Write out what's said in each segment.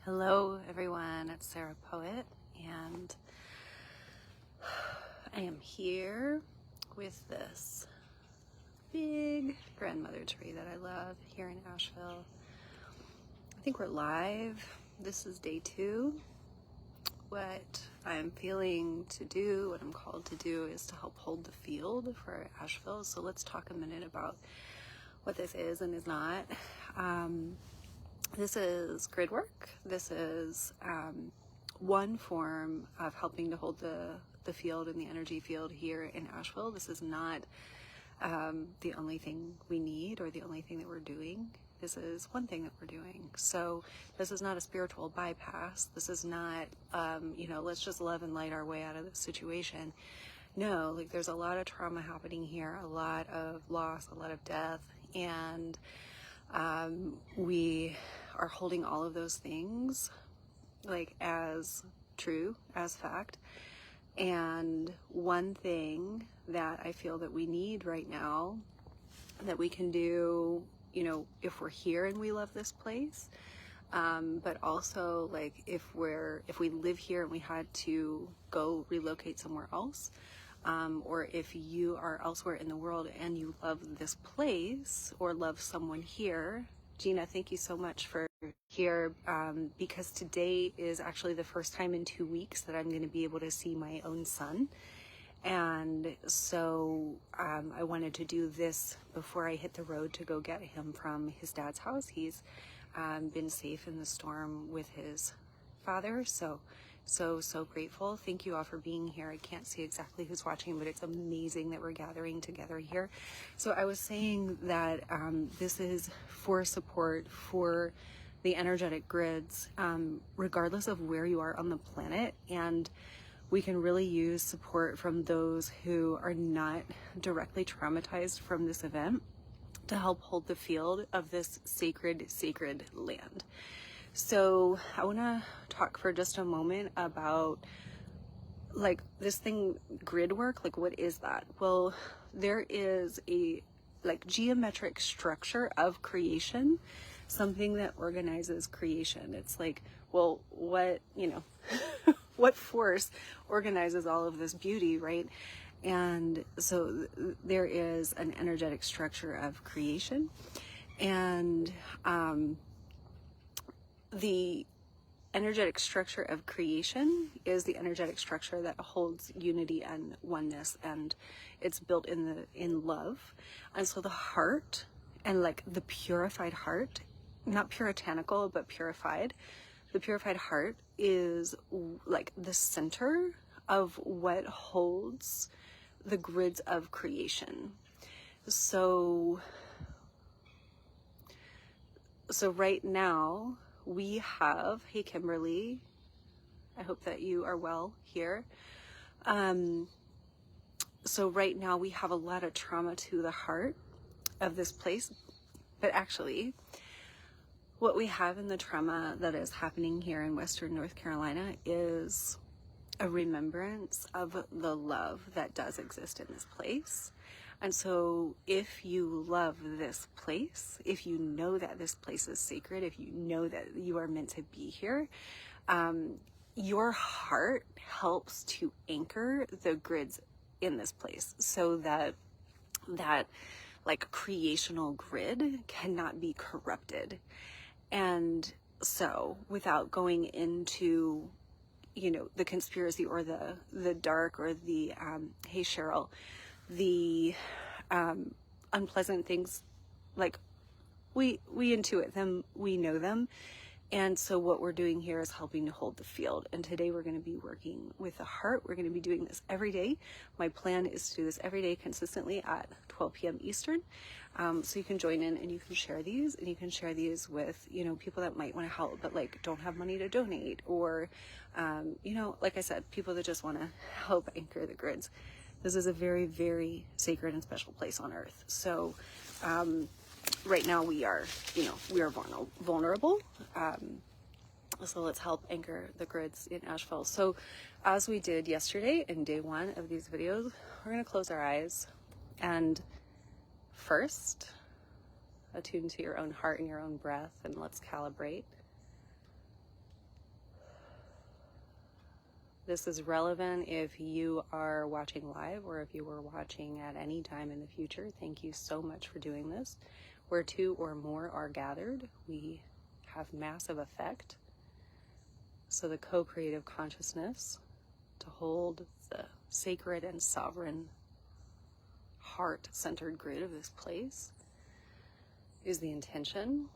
Hello everyone, it's Sarah Poet, and I am here with this big grandmother tree that I love here in Asheville. I think we're live. This is day 2. What I'm feeling to do, what I'm called to do, is to help hold the field for Asheville. So let's talk a minute about what this is and is not. This is grid work. This is one form of helping to hold the field and the energy field here in Asheville. This is not the only thing we need or the only thing that we're doing. This is one thing that we're doing. So this is not a spiritual bypass. This is not, let's just love and light our way out of this situation. No, like there's a lot of trauma happening here, a lot of loss, a lot of death, and we are holding all of those things like as true, as fact. And one thing that I feel that we need right now that we can do, if we're here and we love this place, but also like if we live here and we had to go relocate somewhere else, or if you are elsewhere in the world and you love this place or love someone here. Gina, thank you so much for here, because today is actually the first time in 2 weeks that I'm going to be able to see my own son. And so I wanted to do this before I hit the road to go get him from his dad's house. He's been safe in the storm with his father. So grateful. Thank you all for being here. I can't see exactly who's watching, but it's amazing that we're gathering together here. So I was saying that this is for support for the energetic grids, regardless of where you are on the planet. And we can really use support from those who are not directly traumatized from this event to help hold the field of this sacred land. So I want to talk for just a moment about like this thing, grid work. Like, what is that? Well, there is a like geometric structure of creation, something that organizes creation. It's like, well, what, what force organizes all of this beauty, right? And so there is an energetic structure of creation, and the energetic structure of creation is the energetic structure that holds unity and oneness, and it's built in love. And so the heart, and like the purified heart, not puritanical but purified, the purified heart is like the center of what holds the grids of creation. So right now we have, hey Kimberly, I hope that you are well here. So right now we have a lot of trauma to the heart of this place, but actually what we have in the trauma that is happening here in Western North Carolina is a remembrance of the love that does exist in this place. And so if you love this place, if you know that this place is sacred, if you know that you are meant to be here, your heart helps to anchor the grids in this place so that like creational grid cannot be corrupted. And so without going into the conspiracy or the dark or the hey Cheryl, the unpleasant things, like we intuit them, we know them. And so what we're doing here is helping to hold the field. And today we're going to be working with the heart. We're going to be doing this every day. My plan is to do this every day consistently at 12 p.m. Eastern. So you can join in and you can share these, and you can share these with, people that might want to help, but like don't have money to donate, or, like I said, people that just want to help anchor the grids. This is a very, very sacred and special place on earth. So, right now we are vulnerable. So let's help anchor the grids in Asheville. So as we did yesterday in day 1 of these videos, we're going to close our eyes and first attune to your own heart and your own breath, and let's calibrate. This is relevant if you are watching live or if you were watching at any time in the future. Thank you so much for doing this. Where two or more are gathered, we have massive effect. So the co-creative consciousness to hold the sacred and sovereign heart-centered grid of this place is the intention.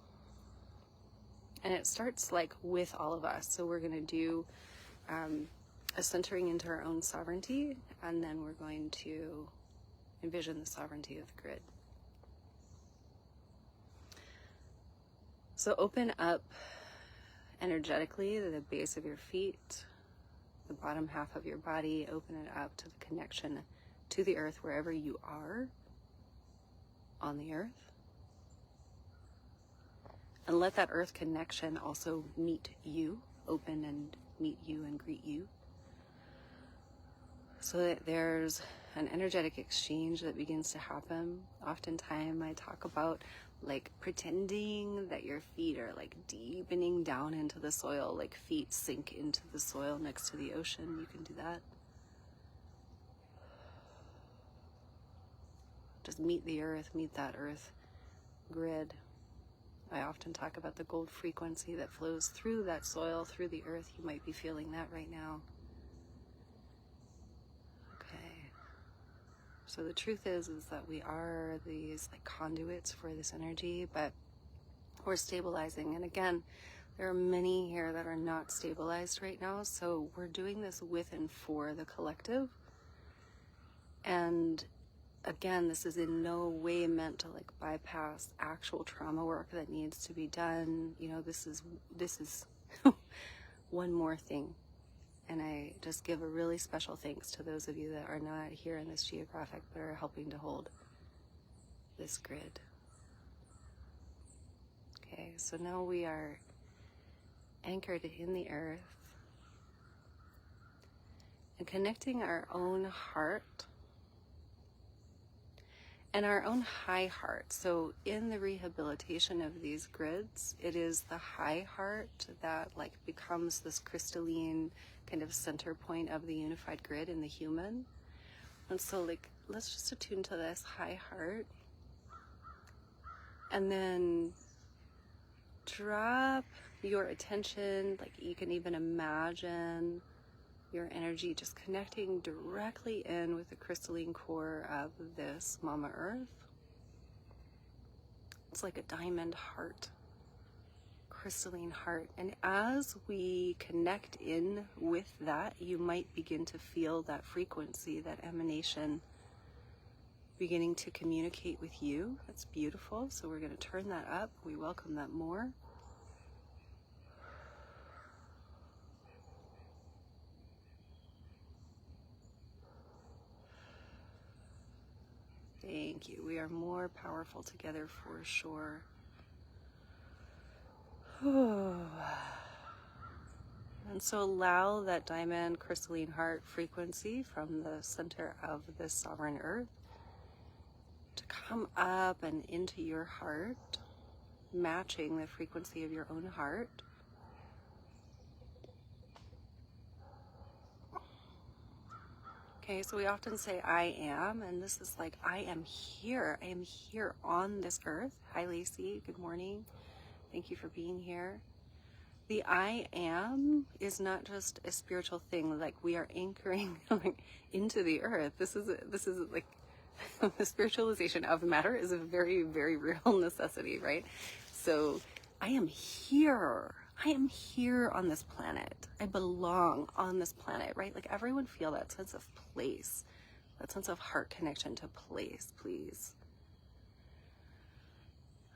And it starts like with all of us. So we're going to do a centering into our own sovereignty, and then we're going to envision the sovereignty of the grid. So open up energetically the base of your feet, the bottom half of your body. Open it up to the connection to the earth wherever you are on the earth. And let that earth connection also meet you, open and meet you and greet you. So that there's an energetic exchange that begins to happen. Oftentimes I talk about like pretending that your feet are like deepening down into the soil, like feet sink into the soil next to the ocean. You can do that. Just meet the earth, meet that earth grid. I often talk about the gold frequency that flows through that soil, through the earth. You might be feeling that right now. Okay. So the truth is that we are these like conduits for this energy, but we're stabilizing. And again, there are many here that are not stabilized right now. So we're doing this with and for the collective. And again, this is in no way meant to like bypass actual trauma work that needs to be done. You know, this is one more thing. And I just give a really special thanks to those of you that are not here in this geographic, but are helping to hold this grid. Okay, so now we are anchored in the earth and connecting our own heart and our own high heart. So in the rehabilitation of these grids, it is the high heart that like becomes this crystalline kind of center point of the unified grid in the human. And so like, let's just attune to this high heart. And then drop your attention, like you can even imagine your energy just connecting directly in with the crystalline core of this Mama Earth. It's like a diamond heart, crystalline heart. And as we connect in with that, you might begin to feel that frequency, that emanation beginning to communicate with you. That's beautiful. So we're going to turn that up. We welcome that more. Thank you. We are more powerful together for sure. And so allow that diamond crystalline heart frequency from the center of this sovereign earth to come up and into your heart, matching the frequency of your own heart. Okay, so we often say I am, and this is like I am here. I am here on this earth. Hi Lacey, good morning. Thank you for being here. The I am is not just a spiritual thing, like we are anchoring like, into the earth. This is like the spiritualization of matter is a very, very real necessity, right? So I am here. I am here on this planet. I belong on this planet, right? Like everyone feel that sense of place, that sense of heart connection to place, please.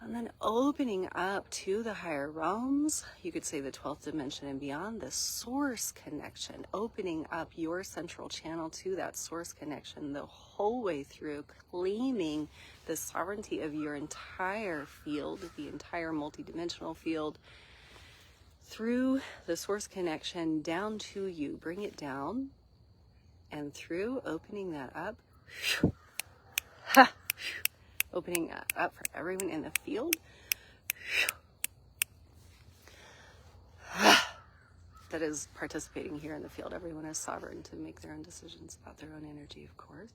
And then opening up to the higher realms, you could say the 12th dimension and beyond, the source connection, opening up your central channel to that source connection the whole way through, claiming the sovereignty of your entire field, the entire multidimensional field, through the source connection down to you. Bring it down and through, opening that up. Opening up for everyone in the field. that is participating here in the field. Everyone is sovereign to make their own decisions about their own energy, of course.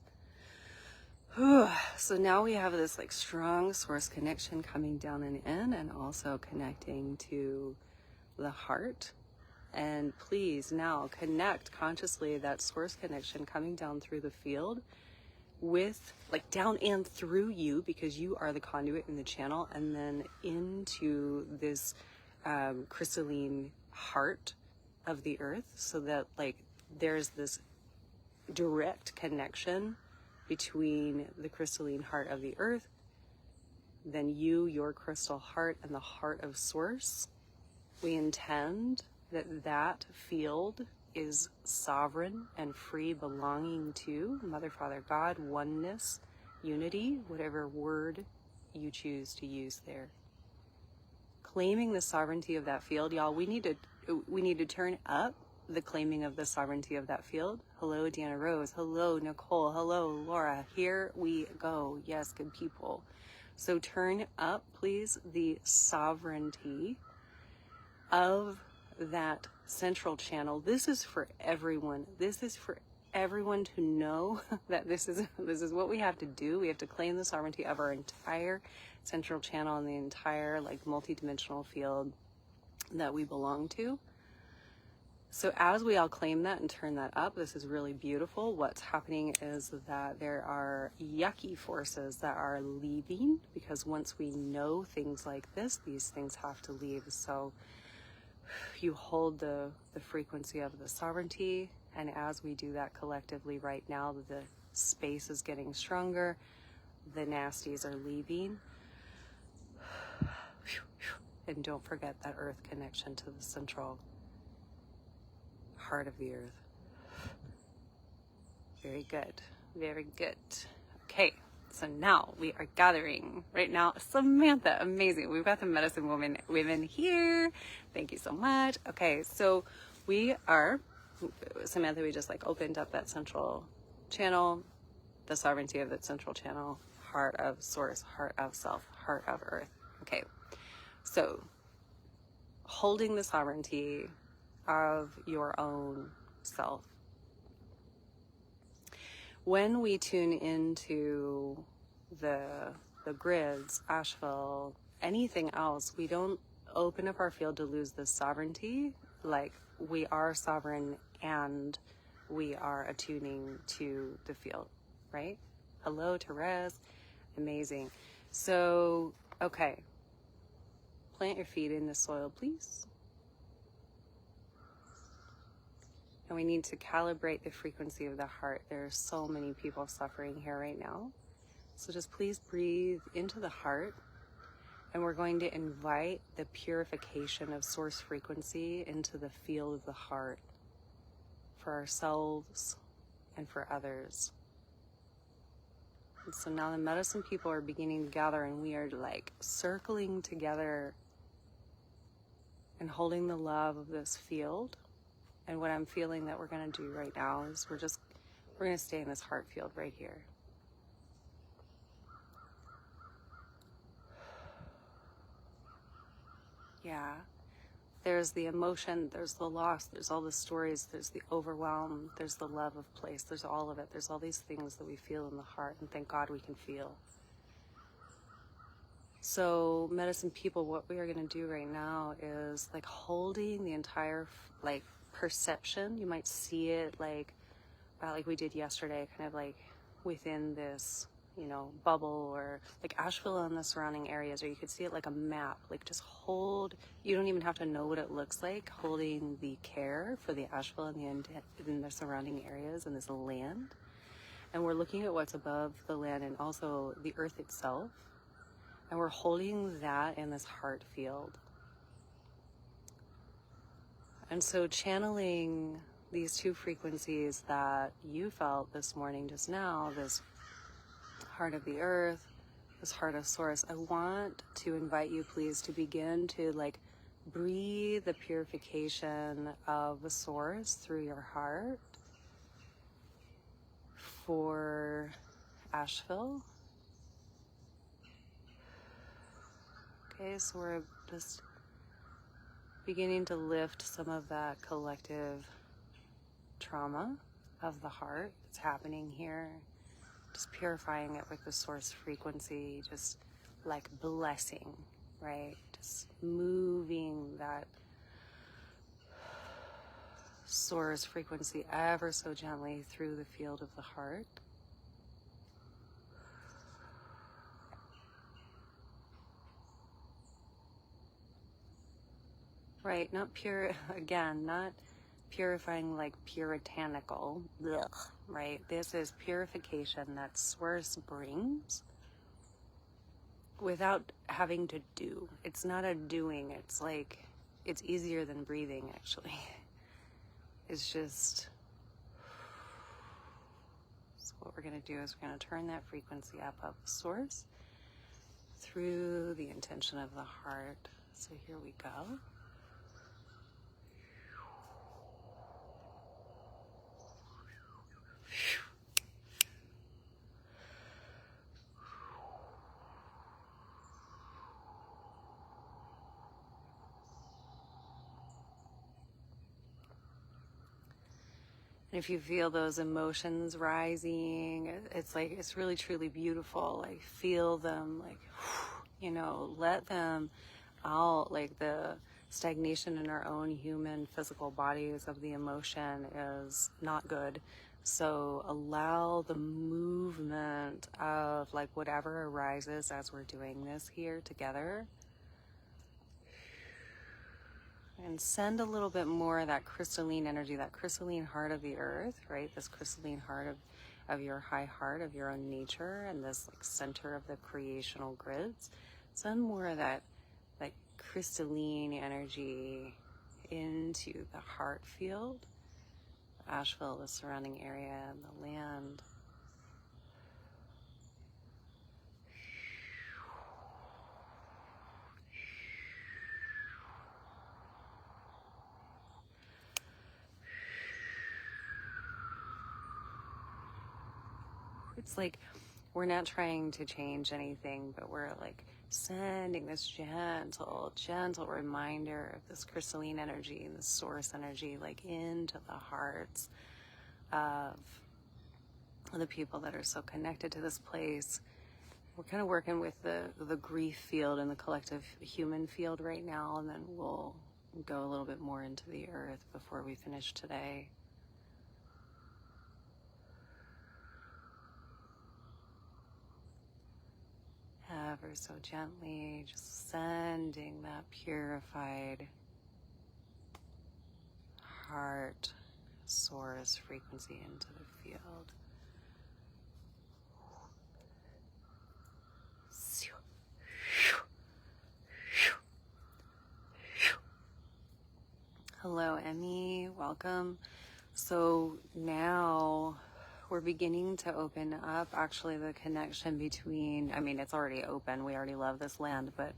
So now we have this like strong source connection coming down and in, and also connecting to the heart. And please now connect consciously that source connection coming down through the field with like down and through you, because you are the conduit in the channel, and then into this crystalline heart of the earth, so that like there's this direct connection between the crystalline heart of the earth, then you, your crystal heart, and the heart of source. We intend that that field is sovereign and free, belonging to Mother, Father, God, oneness, unity, whatever word you choose to use there. Claiming the sovereignty of that field, y'all, we need to turn up the claiming of the sovereignty of that field. Hello, Deanna Rose. Hello, Nicole. Hello, Laura. Here we go. Yes, good people. So turn up, please, the sovereignty of that central channel. This is for everyone. This is for everyone to know that this is what we have to do. We have to claim the sovereignty of our entire central channel and the entire like multidimensional field that we belong to. So as we all claim that and turn that up, this is really beautiful. What's happening is that there are yucky forces that are leaving, because once we know things like this, these things have to leave. So you hold the frequency of the sovereignty, and as we do that collectively right now, the space is getting stronger, the nasties are leaving. And don't forget that earth connection to the central heart of the earth. Very good. Very good. Okay, so now we are gathering right now. Samantha, amazing. We've got the medicine women here. Thank you so much. Okay, so we are, Samantha, we just like opened up that central channel, the sovereignty of that central channel, heart of source, heart of self, heart of earth. Okay, so holding the sovereignty of your own self. When we tune into the grids, Asheville, anything else, we don't open up our field to lose the sovereignty. Like, we are sovereign and we are attuning to the field, right? Hello, Therese. Amazing. So, okay. Plant your feet in the soil, please. And we need to calibrate the frequency of the heart. There are so many people suffering here right now. So just please breathe into the heart. And we're going to invite the purification of source frequency into the field of the heart for ourselves and for others. And so now the medicine people are beginning to gather, and we are like circling together and holding the love of this field. And what I'm feeling that we're going to do right now is we're going to stay in this heart field right here. Yeah. There's the emotion, there's the loss, there's all the stories, there's the overwhelm, there's the love of place, there's all of it. There's all these things that we feel in the heart, and thank God we can feel. So medicine people, what we are going to do right now is like holding the entire like perception. You might see it like we did yesterday, kind of like within this, you know, bubble, or like Asheville and the surrounding areas, or you could see it like a map. Like just hold, you don't even have to know what it looks like, holding the care for the Asheville and the surrounding areas and this land. And we're looking at what's above the land and also the earth itself. And we're holding that in this heart field. And so channeling these two frequencies that you felt this morning just now, this heart of the earth, this heart of source, I want to invite you please to begin to like breathe the purification of the source through your heart for Asheville. Okay, so we're just beginning to lift some of that collective trauma of the heart that's happening here. Just purifying it with the source frequency, just like blessing, right? Just moving that source frequency ever so gently through the field of the heart. Right, not pure, again, not purifying like puritanical, ugh, right? This is purification that source brings without having to do. It's not a doing, it's like, it's easier than breathing actually. It's just, so what we're gonna do is we're gonna turn that frequency up of source through the intention of the heart. So here we go. And if you feel those emotions rising, it's like, it's really truly beautiful. Like feel them, like, you know, let them out. Like the stagnation in our own human physical bodies of the emotion is not good. So allow the movement of like whatever arises as we're doing this here together. And send a little bit more of that crystalline energy, that crystalline heart of the earth, right? This crystalline heart of your high heart, of your own nature, and this like center of the creational grids. Send more of that like crystalline energy into the heart field, Asheville, the surrounding area, and the land. It's like we're not trying to change anything, but we're like sending this gentle reminder of this crystalline energy and this source energy like into the hearts of the people that are so connected to this place. We're kind of working with the grief field and the collective human field right now, and then we'll go a little bit more into the earth before we finish today. Ever so gently, just sending that purified heart source frequency into the field. Hello, Emmy. Welcome. So now we're beginning to open up actually the connection between, I mean, it's already open. We already love this land, but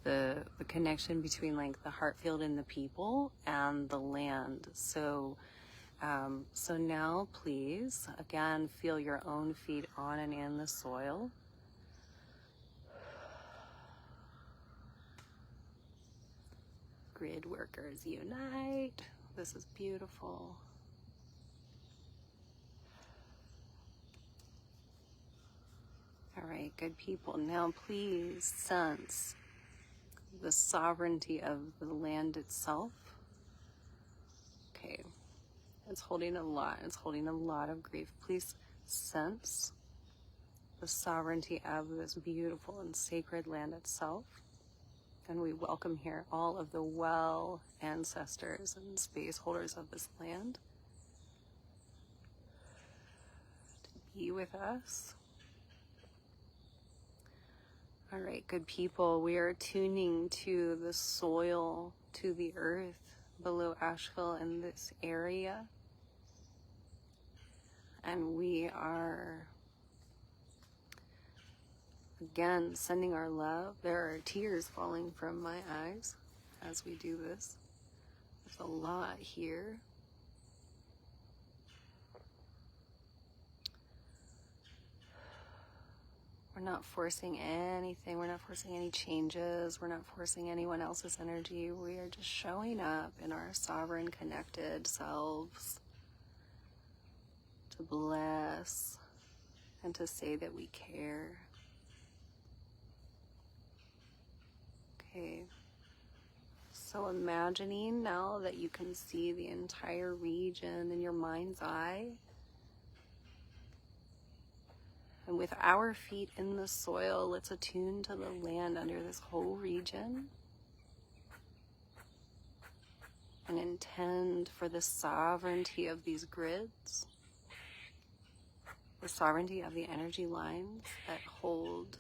the connection between like the heart field and the people and the land. So, so now please, again, feel your own feet on and in the soil. Grid workers unite. This is beautiful. All right, good people. Now please sense the sovereignty of the land itself. Okay, it's holding a lot. It's holding a lot of grief. Please sense the sovereignty of this beautiful and sacred land itself. And we welcome here all of the well ancestors and space holders of this land to be with us. All right, good people, we are tuning to the soil, to the earth below Asheville in this area. And we are, again, sending our love. There are tears falling from my eyes as we do this. There's a lot here. We're not forcing anything. We're not forcing any changes. We're not forcing anyone else's energy. We are just showing up in our sovereign, connected selves to bless and to say that we care. Okay. So imagining now that you can see the entire region in your mind's eye. And with our feet in the soil, let's attune to the land under this whole region. And intend for the sovereignty of these grids. The sovereignty of the energy lines that hold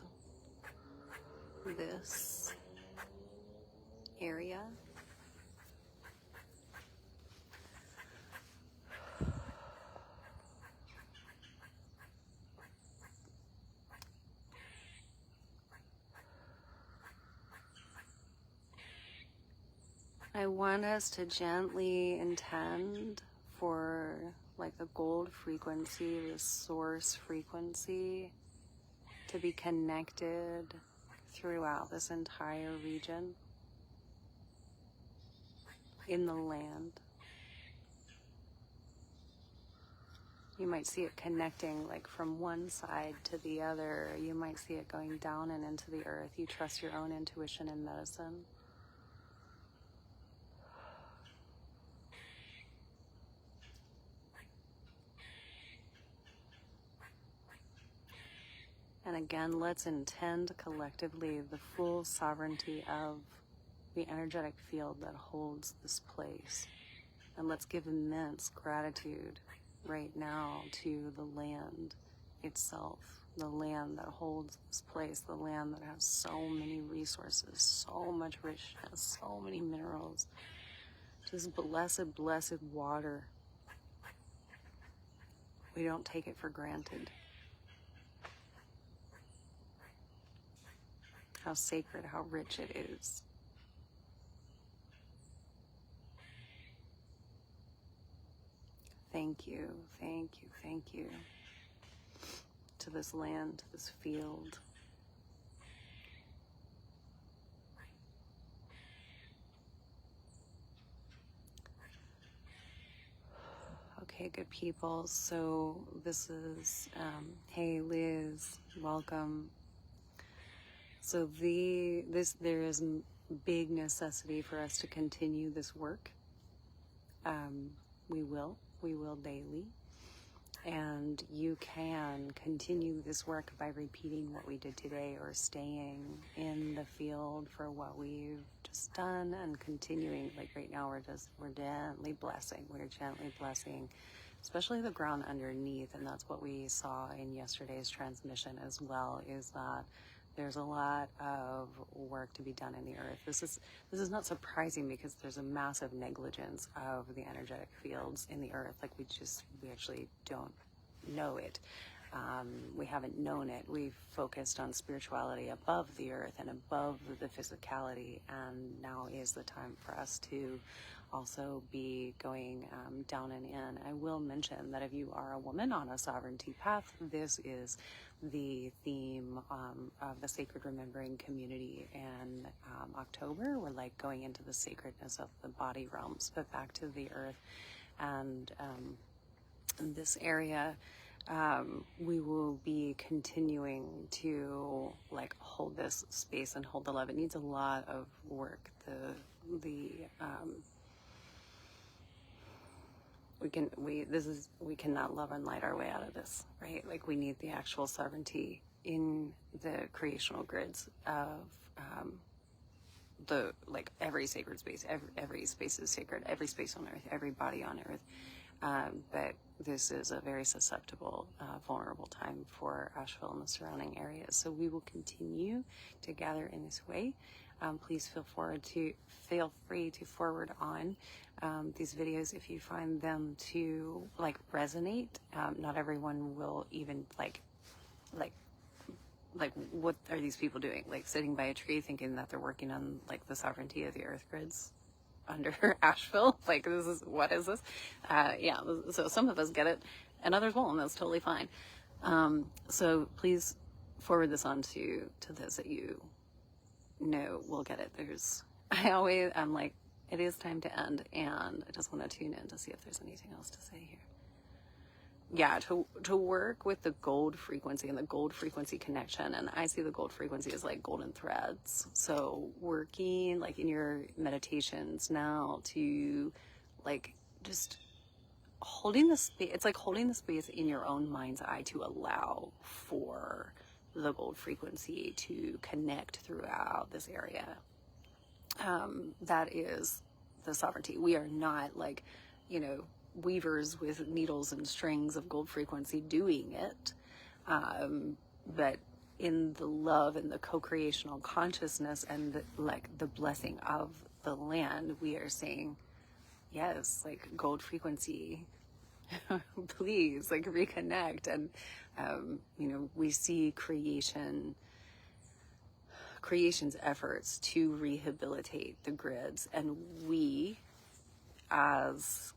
this area. I want us to gently intend for like the gold frequency, the source frequency, to be connected throughout this entire region in the land. You might see it connecting like from one side to the other. You might see it going down and into the earth. You trust your own intuition and medicine. And again, let's intend collectively the full sovereignty of the energetic field that holds this place. And let's give immense gratitude right now to the land itself, the land that holds this place, the land that has so many resources, so much richness, so many minerals, just blessed, blessed water. We don't take it for granted. How sacred, how rich it is. Thank you, thank you, thank you to this land, to this field. Okay, good people. So this is, hey Liz, welcome. So there is big necessity for us to continue this work. We will daily. And you can continue this work by repeating what we did today or staying in the field for what we've just done and continuing. Like right now, we're gently blessing. We're gently blessing, especially the ground underneath. And that's what we saw in yesterday's transmission as well, is that there's a lot of work to be done in the earth. This is not surprising because there's a massive negligence of the energetic fields in the earth. Like we actually don't know it. We haven't known it. We've focused on spirituality above the earth and above the physicality, and now is the time for us to also be going down and in. I will mention that if you are a woman on a sovereignty path, this is the theme of the Sacred Remembering community in October. We're like going into the sacredness of the body realms, but back to the earth. And in this area, we will be continuing to like hold this space and hold the love. It needs a lot of work. We cannot love and light our way out of this, right? Like we need the actual sovereignty in the creational grids of every sacred space. Every space is sacred. Every space on earth, every body on earth. But this is a very susceptible, vulnerable time for Asheville and the surrounding areas. So we will continue to gather in this way. Please feel free to forward on these videos if you find them to like resonate. Not everyone will even like what are these people doing? Like sitting by a tree thinking that they're working on like the sovereignty of the earth grids under Asheville. Like what is this? Yeah, so some of us get it and others won't, and that's totally fine. So please forward this on to those that you know will get it. I'm like, it is time to end, and I just want to tune in to see if there's anything else to say here. Yeah, to work with the gold frequency and the gold frequency connection. And I see the gold frequency as like golden threads. So working like in your meditations now to like just holding the space. It's like holding the space in your own mind's eye to allow for the gold frequency to connect throughout this area. That is the sovereignty. We are not like, weavers with needles and strings of gold frequency doing it. But in the love and the co-creational consciousness and the blessing of the land, we are saying, yes, like gold frequency, please, like reconnect. And, we see creation's efforts to rehabilitate the grids, and we as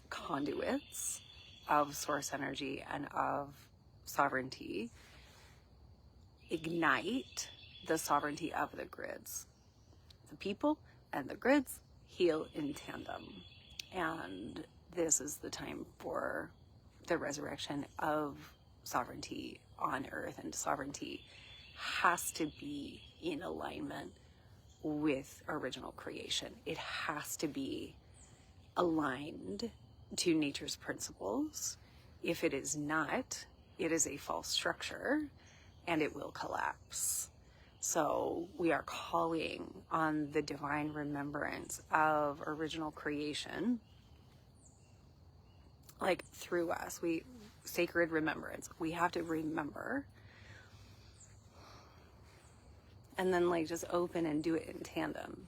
conduits of source energy and of sovereignty ignite the sovereignty of the grids. The people and the grids heal in tandem, and this is the time for the resurrection of sovereignty on earth, and sovereignty has to be in alignment with original creation. It has to be aligned to nature's principles. If it is not, it is a false structure and it will collapse. So we are calling on the divine remembrance of original creation, like through us. Sacred remembrance. We have to remember, and then like just open and do it in tandem.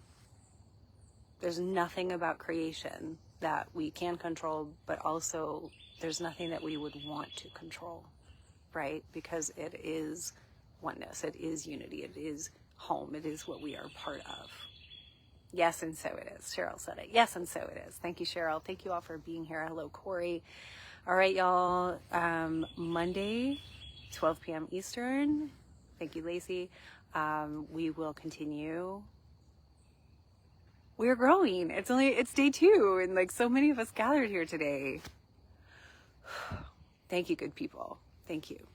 There's nothing about creation that we can control, but also there's nothing that we would want to control, right? Because it is oneness, it is unity, it is home, it is what we are part of. Yes, and so it is. Cheryl said it. Yes, and so it is. Thank you, Cheryl. Thank you all for being here. Hello, Corey. All right, y'all. Monday, 12 p.m. Eastern. Thank you, Lacey. We will continue. We're growing. It's day 2, and like so many of us gathered here today. Thank you, good people. Thank you.